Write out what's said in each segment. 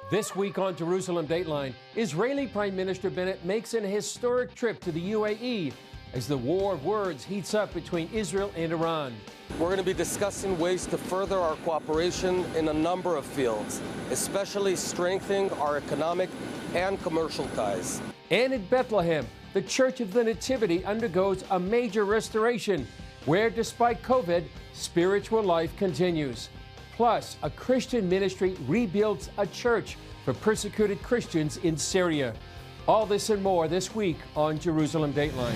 This week on Jerusalem Dateline, Israeli Prime Minister Bennett makes an historic trip to the UAE as the war of words heats up between Israel and Iran. We're going to be discussing ways to further our cooperation in a number of fields, especially strengthening our economic and commercial ties. And in Bethlehem, the Church of the Nativity undergoes a major restoration, where despite COVID, spiritual life continues. Plus, a Christian ministry rebuilds a church for persecuted Christians in Syria. All this and more this week on Jerusalem Dateline.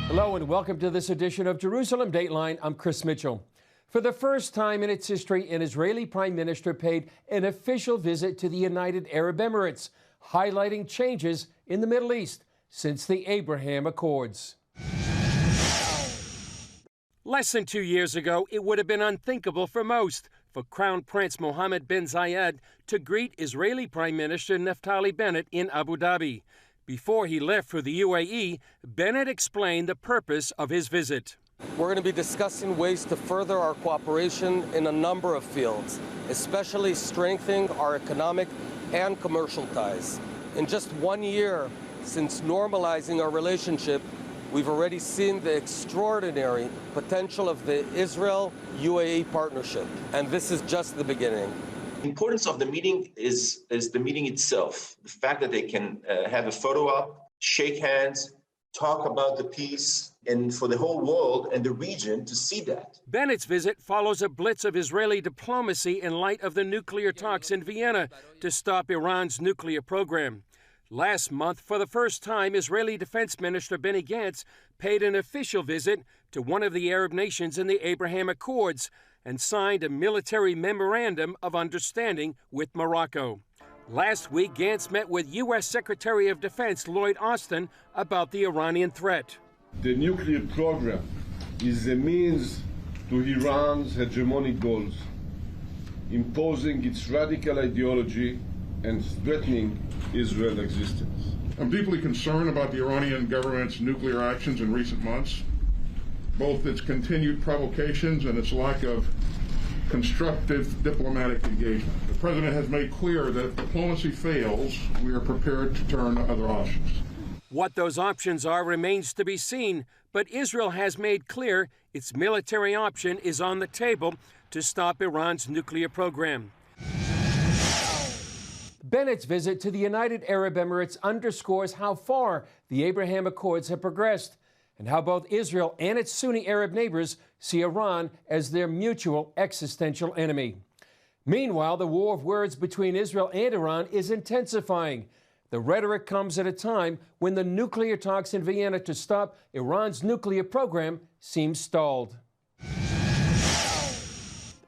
Hello and welcome to this edition of Jerusalem Dateline. I'm Chris Mitchell. For the first time in its history, an Israeli prime minister paid an official visit to the United Arab Emirates, highlighting changes in the Middle East since the Abraham Accords. Less than 2 years ago, it would have been unthinkable for most for Crown Prince Mohammed bin Zayed to greet Israeli Prime Minister Naftali Bennett in Abu Dhabi. Before he left for the UAE, Bennett explained the purpose of his visit. We're going to be discussing ways to further our cooperation in a number of fields, especially strengthening our economic and commercial ties. In just 1 year since normalizing our relationship, we've already seen the extraordinary potential of the Israel-UAE partnership, and this is just the beginning. The importance of the meeting is the meeting itself. The fact that they can have a photo op, shake hands, talk about the peace, and for the whole world and the region to see that. Bennett's visit follows a blitz of Israeli diplomacy in light of the nuclear talks in Vienna to stop Iran's nuclear program. Last month, for the first time, Israeli Defense Minister Benny Gantz paid an official visit to one of the Arab nations in the Abraham Accords and signed a military memorandum of understanding with Morocco. Last week, Gantz met with U.S. Secretary of Defense Lloyd Austin about the Iranian threat. The nuclear program is a means to Iran's hegemonic goals, imposing its radical ideology and threatening Israel's existence. I'm deeply concerned about the Iranian government's nuclear actions in recent months, both its continued provocations and its lack of constructive diplomatic engagement. The President has made clear that if diplomacy fails, we are prepared to turn to other options. What those options are remains to be seen, but Israel has made clear its military option is on the table to stop Iran's nuclear program. Bennett's visit to the United Arab Emirates underscores how far the Abraham Accords have progressed and how both Israel and its Sunni Arab neighbors see Iran as their mutual existential enemy. Meanwhile, the war of words between Israel and Iran is intensifying. The rhetoric comes at a time when the nuclear talks in Vienna to stop Iran's nuclear program seem stalled.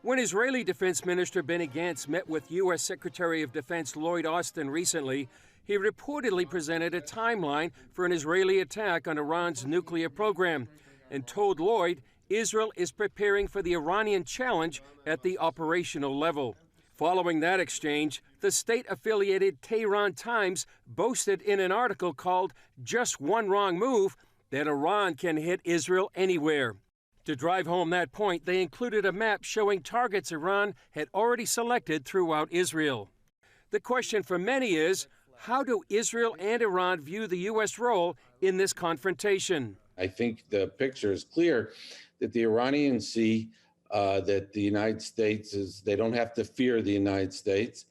When Israeli Defense Minister Benny Gantz met with U.S. Secretary of Defense Lloyd Austin recently, he reportedly presented a timeline for an Israeli attack on Iran's nuclear program and told Lloyd Israel is preparing for the Iranian challenge at the operational level. Following that exchange, the state-affiliated Tehran Times boasted in an article called "Just One Wrong Move" that Iran can hit Israel anywhere. To drive home that point, they included a map showing targets Iran had already selected throughout Israel. The question for many is, how do Israel and Iran view the U.S. role in this confrontation? I think the picture is clear that the Iranians see that the United States they don't have to fear the United States,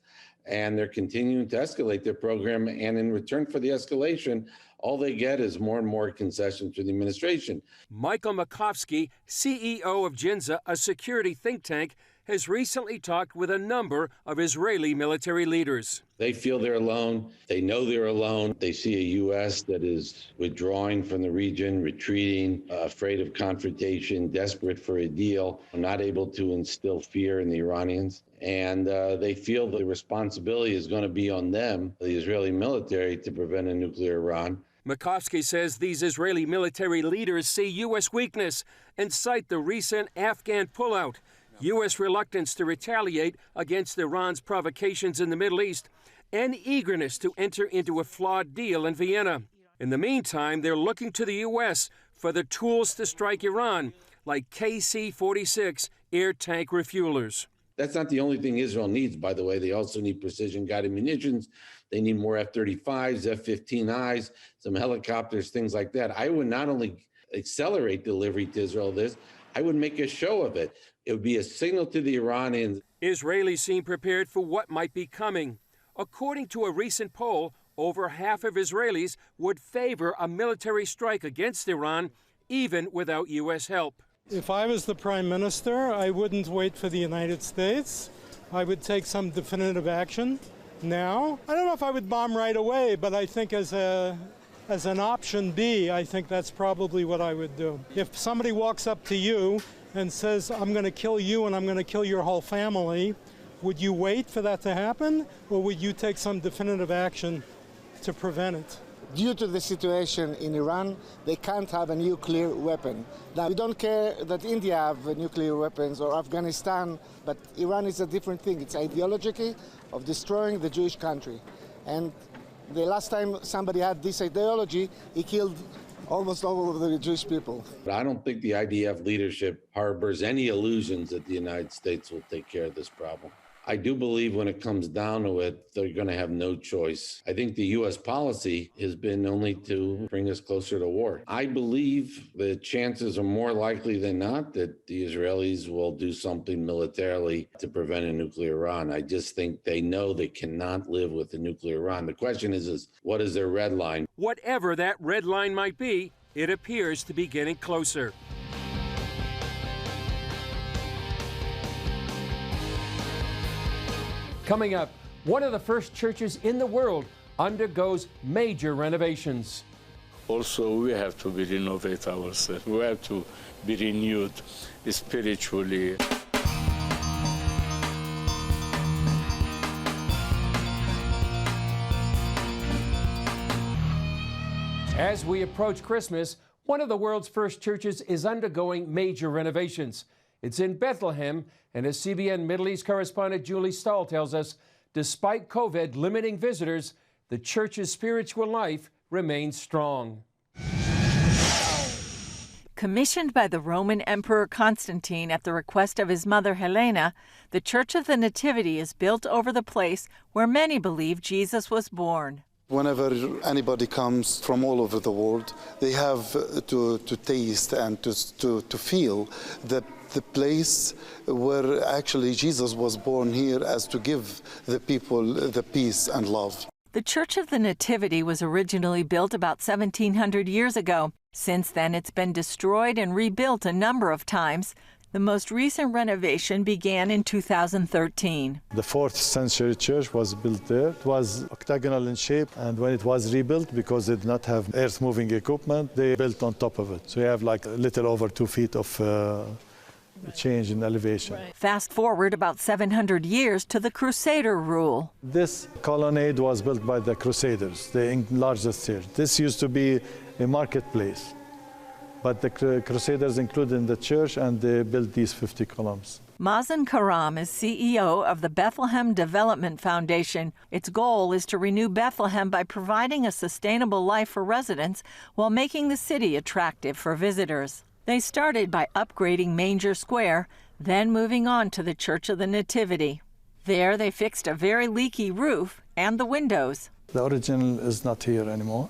and they're continuing to escalate their program. And in return for the escalation, all they get is more and more concessions to the administration. Michael Makovsky, CEO of Ginza, a security think tank, has recently talked with a number of Israeli military leaders. They feel they're alone. They know they're alone. They see a U.S. that is withdrawing from the region, retreating, afraid of confrontation, desperate for a deal, not able to instill fear in the Iranians. And they feel the responsibility is going to be on them, the Israeli military, to prevent a nuclear Iran. Makovsky says these Israeli military leaders see U.S. weakness and cite the recent Afghan pullout, U.S. reluctance to retaliate against Iran's provocations in the Middle East, and eagerness to enter into a flawed deal in Vienna. In the meantime, they're looking to the U.S. for the tools to strike Iran, like KC-46 air tank refuelers. That's not the only thing Israel needs, by the way. They also need precision-guided munitions. They need more F-35s, F-15Is, some helicopters, things like that. I would not only accelerate delivery to Israel of this, I would make a show of it. It would be a signal to the Iranians. Israelis seem prepared for what might be coming. According to a recent poll, over half of Israelis would favor a military strike against Iran, even without U.S. help. If I was the Prime Minister, I wouldn't wait for the United States. I would take some definitive action now. I don't know if I would bomb right away, but I think as an option B, I think that's probably what I would do. If somebody walks up to you and says, I'm going to kill you and I'm going to kill your whole family, would you wait for that to happen, or would you take some definitive action to prevent it? Due to the situation in Iran, they can't have a nuclear weapon. Now, we don't care that India have nuclear weapons or Afghanistan, but Iran is a different thing. It's ideology of destroying the Jewish country. And the last time somebody had this ideology, he killed almost all of the Jewish people. I don't think the IDF leadership harbors any illusions that the United States will take care of this problem. I do believe when it comes down to it, they're going to have no choice. I think the U.S. policy has been only to bring us closer to war. I believe the chances are more likely than not that the Israelis will do something militarily to prevent a nuclear Iran. I just think they know they cannot live with a nuclear Iran. The question is what is their red line? Whatever that red line might be, it appears to be getting closer. Coming up, one of the first churches in the world undergoes major renovations. Also, we have to renovate ourselves. We have to be renewed spiritually. As we approach Christmas, one of the world's first churches is undergoing major renovations. It's in Bethlehem, and as CBN Middle East correspondent Julie Stahl tells us, despite COVID limiting visitors, the church's spiritual life remains strong. Commissioned by the Roman Emperor Constantine at the request of his mother Helena, the Church of the Nativity is built over the place where many believe Jesus was born. Whenever anybody comes from all over the world, they have to taste and to feel the place where actually Jesus was born here, as to give the people the peace and love. The Church of the Nativity was originally built about 1,700 years ago. Since then, it's been destroyed and rebuilt a number of times. The most recent renovation began in 2013. The 4th century church was built there. It was octagonal in shape, and when it was rebuilt, because it did not have earth-moving equipment, they built on top of it. So you have like a little over 2 feet of change in elevation. Right. Fast forward about 700 years to the Crusader rule. This colonnade was built by the Crusaders, the largest church. This used to be a marketplace. But the Crusaders included in the church, and they built these 50 columns. Mazen Karam is CEO of the Bethlehem Development Foundation. Its goal is to renew Bethlehem by providing a sustainable life for residents while making the city attractive for visitors. They started by upgrading Manger Square, then moving on to the Church of the Nativity. There they fixed a very leaky roof and the windows. The original is not here anymore.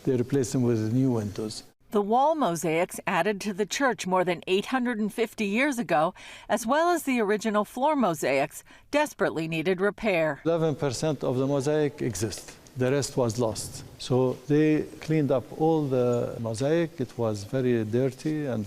They replaced them with new windows. The wall mosaics added to the church more than 850 years ago, as well as the original floor mosaics, desperately needed repair. 11% of the mosaic exists. The rest was lost. So they cleaned up all the mosaic. It was very dirty and,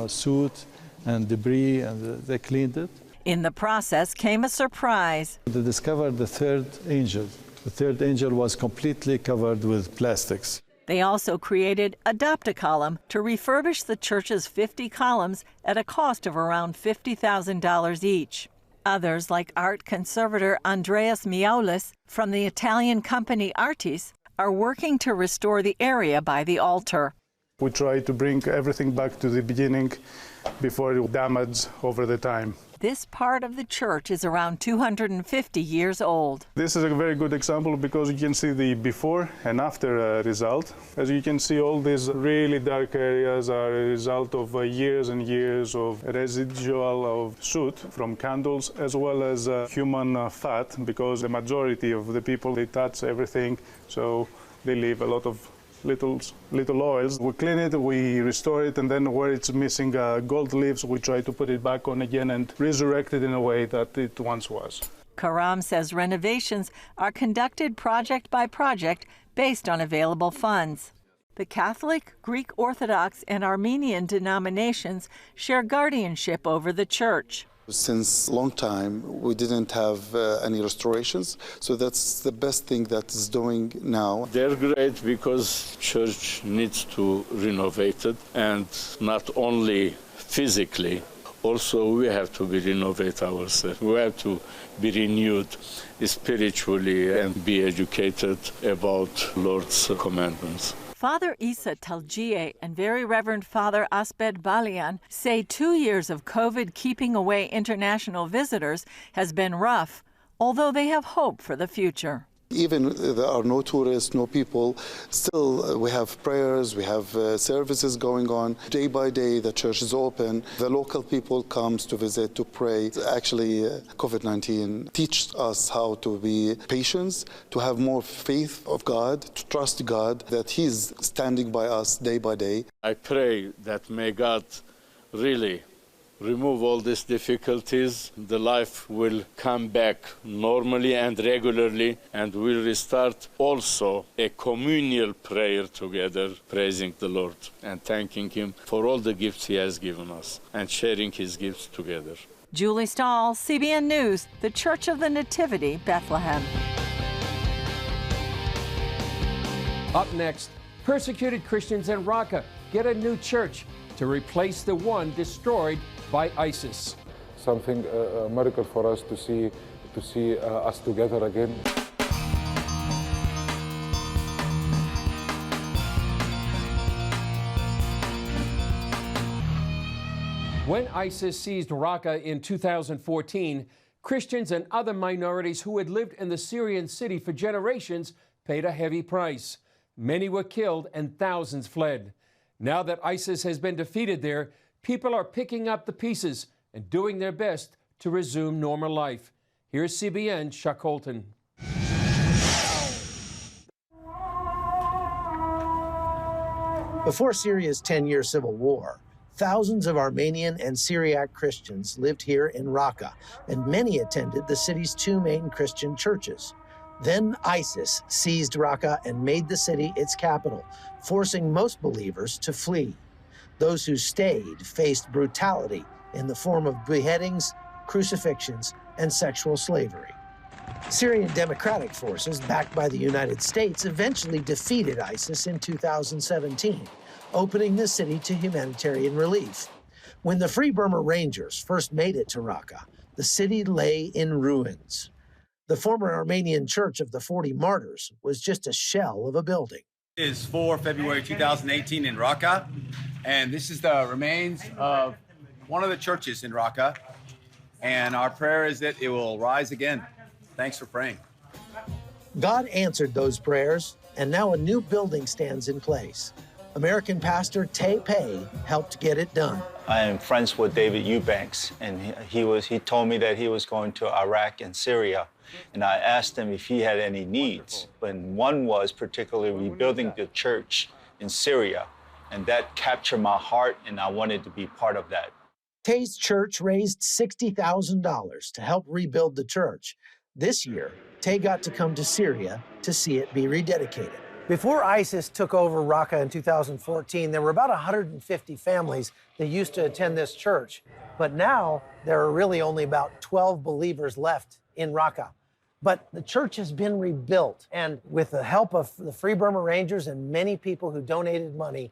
soot and debris, and they cleaned it. In the process came a surprise. They discovered the 3rd angel. The 3rd angel was completely covered with plastics. They also created Adopt a Column to refurbish the church's 50 columns at a cost of around $50,000 each. Others, like art conservator Andreas Miaulis from the Italian company Artis, are working to restore the area by the altar. We try to bring everything back to the beginning before it damaged over the time. This part of the church is around 250 years old. This is a very good example because you can see the before and after result. As you can see, all these really dark areas are a result of years and years of residual of soot from candles as well as human fat, because the majority of the people, they touch everything, so they leave a lot of little oils. We clean it, we restore it, and then where it's missing gold leaves, we try to put it back on again and resurrect it in a way that it once was. Karam says renovations are conducted project by project based on available funds. The Catholic, Greek Orthodox, and Armenian denominations share guardianship over the church. Since a long time, we didn't have any restorations, so that's the best thing that is doing now. They're great because church needs to renovate it, and not only physically, also we have to be renovate ourselves. We have to be renewed spiritually and be educated about Lord's commandments. Father Isa Taljieh and Very Reverend Father Asbed Balian say 2 years of COVID keeping away international visitors has been rough, although they have hope for the future. Even if there are no tourists, no people, still we have prayers, we have services going on. Day by day, the church is open. The local people comes to visit, to pray. Actually, COVID-19 teaches us how to be patient, to have more faith of God, to trust God, that He's standing by us day by day. I pray that may God really remove all these difficulties. The life will come back normally and regularly, and we'll restart also a communal prayer together, praising the Lord and thanking Him for all the gifts He has given us and sharing His gifts together. Julie Stahl, CBN News, the Church of the Nativity, Bethlehem. Up next, persecuted Christians in Raqqa get a new church to replace the one destroyed by ISIS. Something, a miracle for us to see us together again. When ISIS seized Raqqa in 2014, Christians and other minorities who had lived in the Syrian city for generations paid a heavy price. Many were killed and thousands fled. Now that ISIS has been defeated there, people are picking up the pieces and doing their best to resume normal life. Here's CBN's Chuck Holton. Before Syria's 10-year civil war, thousands of Armenian and Syriac Christians lived here in Raqqa, and many attended the city's two main Christian churches. Then ISIS seized Raqqa and made the city its capital, forcing most believers to flee. Those who stayed faced brutality in the form of beheadings, crucifixions, and sexual slavery. Syrian Democratic Forces, backed by the United States, eventually defeated ISIS in 2017, opening the city to humanitarian relief. When the Free Burma Rangers first made it to Raqqa, the city lay in ruins. The former Armenian Church of the 40 Martyrs was just a shell of a building. It is 4 February 2018 in Raqqa, and this is the remains of one of the churches in Raqqa, and our prayer is that it will rise again. Thanks for praying. God answered those prayers, and now a new building stands in place. American pastor Tay Pei helped get it done. I am friends with David Eubanks, and he told me that he was going to Iraq and Syria. And I asked him if he had any needs. And one was particularly rebuilding the church in Syria. And that captured my heart, and I wanted to be part of that. Tay's church raised $60,000 to help rebuild the church. This year, Tay got to come to Syria to see it be rededicated. Before ISIS took over Raqqa in 2014, there were about 150 families that used to attend this church. But now, there are really only about 12 believers left in Raqqa. But the church has been rebuilt, and with the help of the Free Burma Rangers and many people who donated money,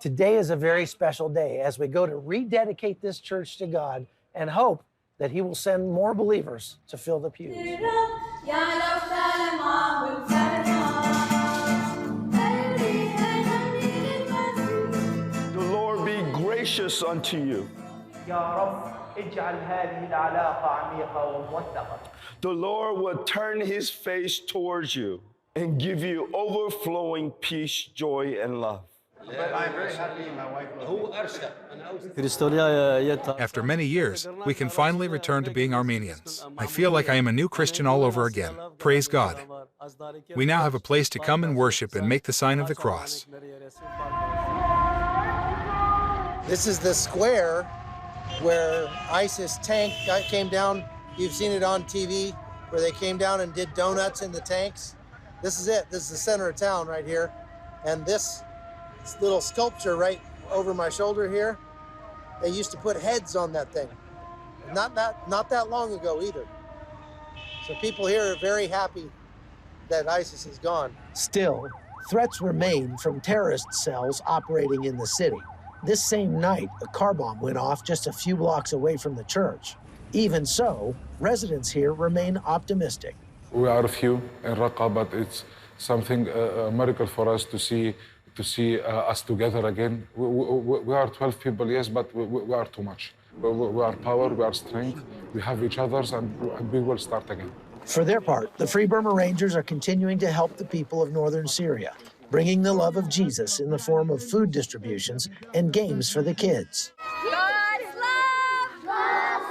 today is a very special day as we go to rededicate this church to God and hope that He will send more believers to fill the pews. The Lord be gracious unto you The Lord will turn his face towards you and give you overflowing peace, joy, and love. After many years, we can finally return to being Armenians. I feel like I am a new Christian all over again. Praise God. We now have a place to come and worship and make the sign of the cross. This is the square where ISIS tank came down. You've seen it on TV, where they came down and did donuts in the tanks. This is it. This is the center of town right here. And this little sculpture right over my shoulder here, they used to put heads on that thing. Not that long ago either. So people here are very happy that ISIS is gone. Still, threats remain from terrorist cells operating in the city. This same night, a car bomb went off just a few blocks away from the church. Even so, residents here remain optimistic. We are few in Raqqa, but it's something, a miracle for us to see us together again. We are 12 people, yes, but we are too much. We are power, we are strength, we have each other, and we will start again. For their part, the Free Burma Rangers are continuing to help the people of northern Syria, bringing the love of Jesus in the form of food distributions and games for the kids. God's love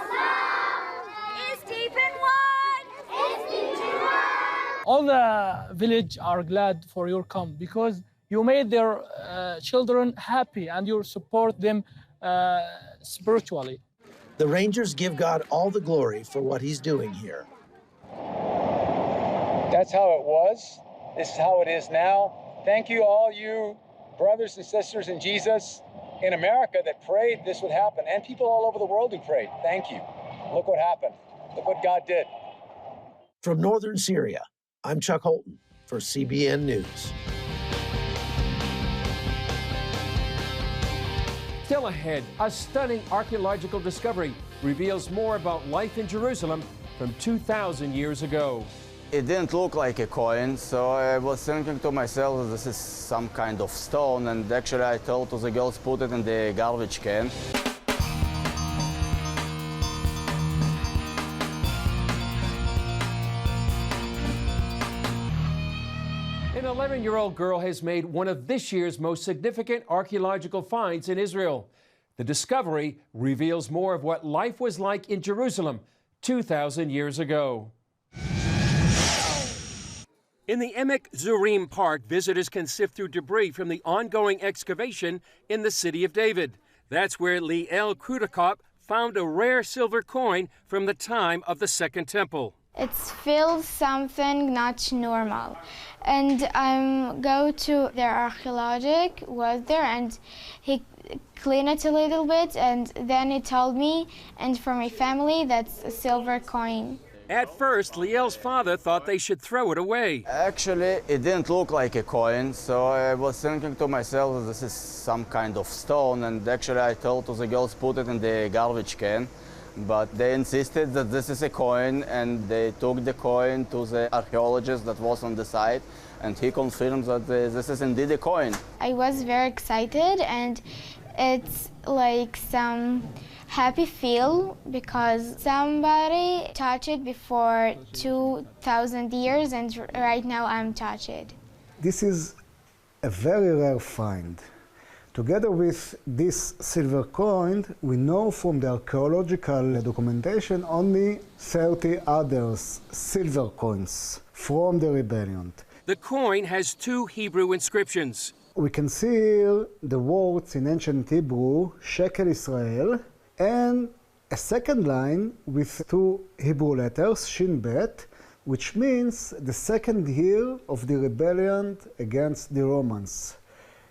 is deep and wide. All the village are glad for your come because you made their children happy and you support them spiritually. The Rangers give God all the glory for what he's doing here. That's how it was. This is how it is now. Thank you, all you brothers and sisters in Jesus in America that prayed this would happen, and people all over the world who prayed. Thank you. Look what happened. Look what God did. From northern Syria, I'm Chuck Holton for CBN News. Still ahead, a stunning archaeological discovery reveals more about life in Jerusalem from 2,000 years ago. It didn't look like a coin, so I was thinking to myself, this is some kind of stone, and actually I told to the girls, put it in the garbage can. An 11-year-old girl has made one of this year's most significant archaeological finds in Israel. The discovery reveals more of what life was like in Jerusalem 2,000 years ago. In the Emek Zurim Park, visitors can sift through debris from the ongoing excavation in the city of David. That's where Liel Krudakop found a rare silver coin from the time of the Second Temple. It feels something not normal. And go to their archaeologist was there and he cleaned it a little bit and then he told me and for my family that's a silver coin. At first, Liel's father thought they should throw it away. Actually, it didn't look like a coin, so I was thinking to myself, this is some kind of stone, and actually I told to the girls, put it in the garbage can. But they insisted that this is a coin, and they took the coin to the archaeologist that was on the site, and he confirmed that this is indeed a coin. I was very excited, and it's like some happy feel because somebody touched it before 2,000 years, and right now I'm touched. This is a very rare find. Together with this silver coin, we know from the archaeological documentation only 30 other silver coins from the rebellion. The coin has 2 Hebrew inscriptions. We can see here the words in ancient Hebrew, Shekel Israel, and a second line with 2 Hebrew letters, Shin Bet, which means the second year of the rebellion against the Romans.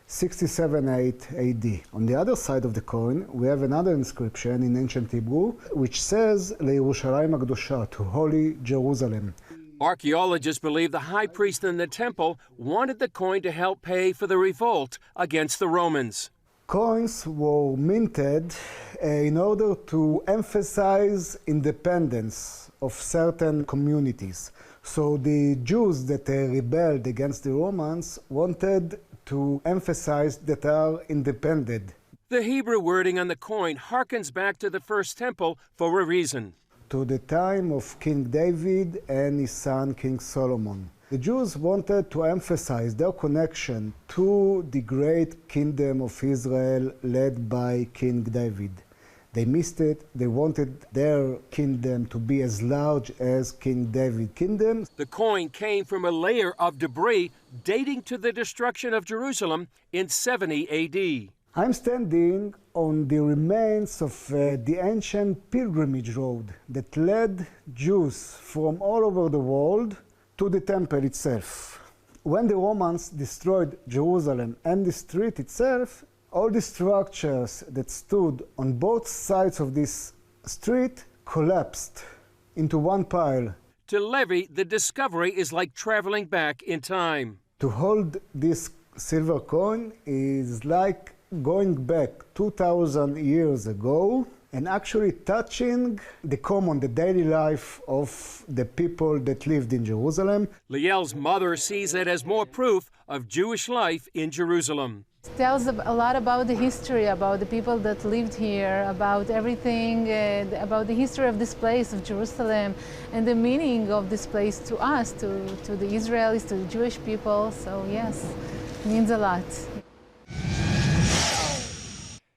67-8 AD. On the other side of the coin, we have another inscription in ancient Hebrew, which says, LeYerushalayim HaKdosha, to Holy Jerusalem. Archaeologists believe the high priest in the temple wanted the coin to help pay for the revolt against the Romans. Coins were minted in order to emphasize independence of certain communities. So the Jews that rebelled against the Romans wanted to emphasize that they are independent. The Hebrew wording on the coin harkens back to the first temple for a reason. To the time of King David and his son King Solomon. The Jews wanted to emphasize their connection to the great kingdom of Israel led by King David. They missed it. They wanted their kingdom to be as large as King David's kingdom. The coin came from a layer of debris dating to the destruction of Jerusalem in 70 AD. I'm standing on the remains of the ancient pilgrimage road that led Jews from all over the world to the temple itself. When the Romans destroyed Jerusalem and the street itself, all the structures that stood on both sides of this street collapsed into one pile. To Levi, the discovery is like traveling back in time. To hold this silver coin is like going back 2,000 years ago and actually touching the daily life of the people that lived in Jerusalem. Liel's mother sees it as more proof of Jewish life in Jerusalem. It tells a lot about the history, about the people that lived here, about everything, about the history of this place, of Jerusalem, and the meaning of this place to us, to the Israelis, to the Jewish people. So yes, it means a lot.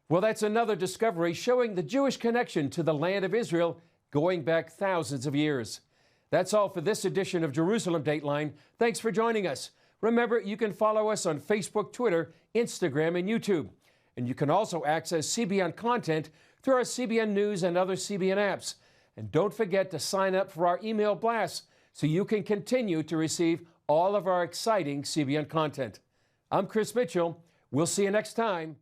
Well, that's another discovery showing the Jewish connection to the land of Israel going back thousands of years. That's all for this edition of Jerusalem Dateline. Thanks for joining us. Remember, you can follow us on Facebook, Twitter, Instagram, and YouTube. And you can also access CBN content through our CBN News and other CBN apps. And don't forget to sign up for our email blasts so you can continue to receive all of our exciting CBN content. I'm Chris Mitchell. We'll see you next time.